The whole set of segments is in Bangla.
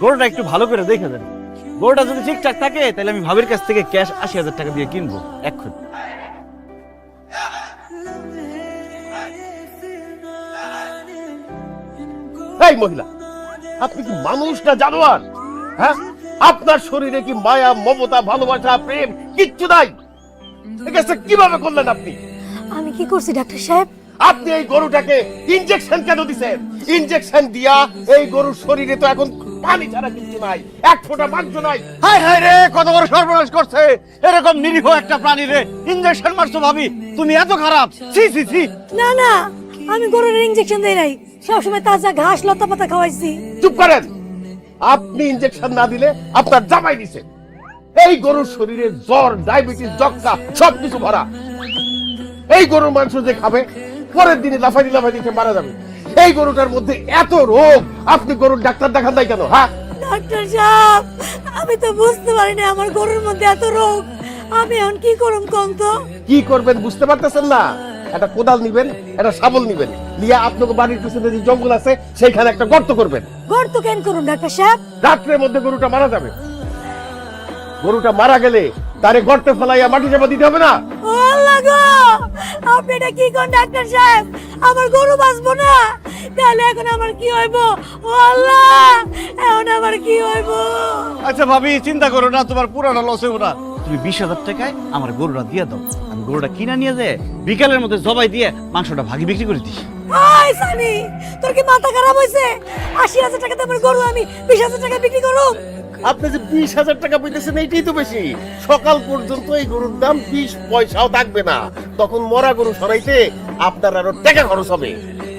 গরুটা একটু ভালো করে দেখে দেন। গরুটা যদি ঠিকঠাক থাকে তাহলে আমি ভাবির কাছ থেকে ক্যাশ ৮০,০০০ টাকা দিয়ে কিনবো এখন। এই মহিলা, আপনি কি মানুষ না জানোয়ার? হ্যাঁ, আপনার শরীরে কি মায়া, মমতা, ভালোবাসা, প্রেম কিচ্ছু নাই? একেছে কিভাবে করলেন আপনি? আমি কি করছি ডাক্তার সাহেব? আপনি এই গরুটাকে ইনজেকশন কেন দিছেন? ইনজেকশন দিয়া এই গরুর শরীরে তো এখন পানি ছাড়া কিছু নাই, এক ফোঁটা মাংস নাই। হায় হায় রে, কত বড় সর্বনাশ করছে! এরকম নিরীহ একটা প্রাণী রে ইনজেকশন মারছো ভাবি? তুমি এত খারাপ! ছি ছি ছি! না না, আমি গরুর ইনজেকশন দেই নাই, সবসময় তাজা ঘাস লতা পাতা খাওয়াইছি। চুপ করেন! আপনি ইনজেকশন না দিলে আপনার জামাই দিছে। এই গরুর শরীরে জ্বর, ডায়াবেটিস, যক্ষ্মা সবকিছু ভরা। এই গরুর মাংস যে খাবে পরের দিনে লাফাই লাফাই দিতে মারা যাবে। এই গরুটার মধ্যে এত রোগ, আপনি গরুর ডাক্তার দেখান নাই কেন? হ্যাঁ ডাক্তার সাহেব, আমি তো বুঝতে পারি না আমার গরুর মধ্যে এত রোগ। আমি এখন কি করব কোন তো? কি করবেন বুঝতে পারতেছেন না? একটা কোদাল নিবেন, একটা শাবল নিবেন, নিয়ে আপনাকে বাড়ির পিছনে যে জঙ্গল আছে সেইখানে একটা গর্ত করবেন। গর্ত কেন করুন ডাক্তার সাহেব? রাত্রের মধ্যে গরুটা মারা যাবে। গরুটা মারা গেলে তারে গর্তে ফেলাইয়া মাটি চাপা দিতে হবে না? ও আল্লাহ গো, আপনি এটা কি কোন ডাক্তার সাহেব? আমার গরু বাঁচবো না, তাহলে এখন আমার কি হইব? ও আল্লাহ, এখন আমার কি হইব? আচ্ছা ভাবি, চিন্তা করো না, তোমার পুরাটা লস হইব না। তুমি ২০,০০০ টাকায় আমার গরুটা দিয়ে দাও, আমি গরুটা কিনা নিয়ে যে বিকালের মধ্যে জবাই দিয়ে মাংসটা ভাগি বিক্রি করে দিই। ওই সানি, তোর কি মাথা খারাপ হইছে? ৮০,০০০ টাকা দামের গরু আমি ২০,০০০ টাকা বিক্রি করব? আপনি যে ২০,০০০ টাকা পেতেছেন এইটাই তো বেশি। সকাল পর্যন্ত এই গরুর দাম ২০ পয়সাও থাকবে না। তখন মরা গরু সরাইতে আপনার আরো টাকা খরচ হবে।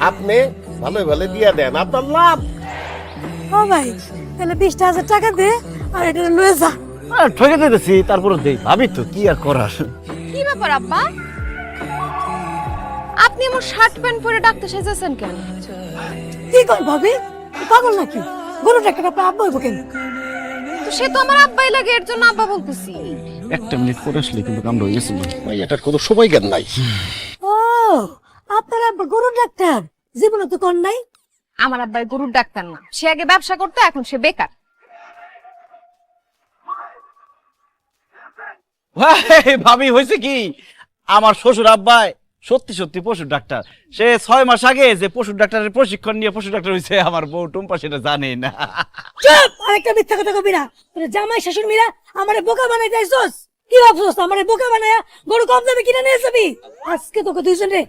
আপনি ভালো ভালো দিয়া দেন, আপনার লাভ। ও ভাই, তাহলে ২০,০০০ টাকা দে আর এটা লয়ে যা। ঠকে দিতেছি, তারপরে দেই। ভাবি তো কি আর করার। কি ব্যাপার আব্বা? আপনি আমার শার্ট প্যান্ট পরে ডাক্তার সেজেছেন কেন? কি কর ভাবি, পাগল নাকি? গরু ডাক্তার আপনার আব্বা হইব কেন? তো সে তো আমার আব্বাই লাগে, এর জন্য আব্বা বলতেছি। একটা মিনিট পরে আসলে কিন্তু কামড় হয়ে গেছিল। ভাই এটার কোনো সময় জ্ঞান নাই। ও, আপনার আব্বা গরু ডাক্তার? জীবনে তো কোন নাই। আমার আব্বাই গরুর ডাক্তার না, সে আগে ব্যবসা করতো, এখন সে বেকার। ভাবি হয়েছে কি, আমার শ্বশুর আব্বাই সত্যি সত্যি পশুর ডাক্তার। সে ৬ মাস আগে যে পশুর ডাক্তারের প্রশিক্ষণ নিয়ে পশু ডাক্তার হয়েছে, আমার বউ টুম্পা সেটা জানে না। চুপ! আরেকটা মিথ্যা কথা কবি না। তোর জামাই শাশুড়ি মিরা আমারে বোকা বানাই যাইছস। কি ভাবছস আমারে বোকা বানায়া গরু কম দামে কিনে নিয়ে যাবি? আজকে তোকে দুইজনে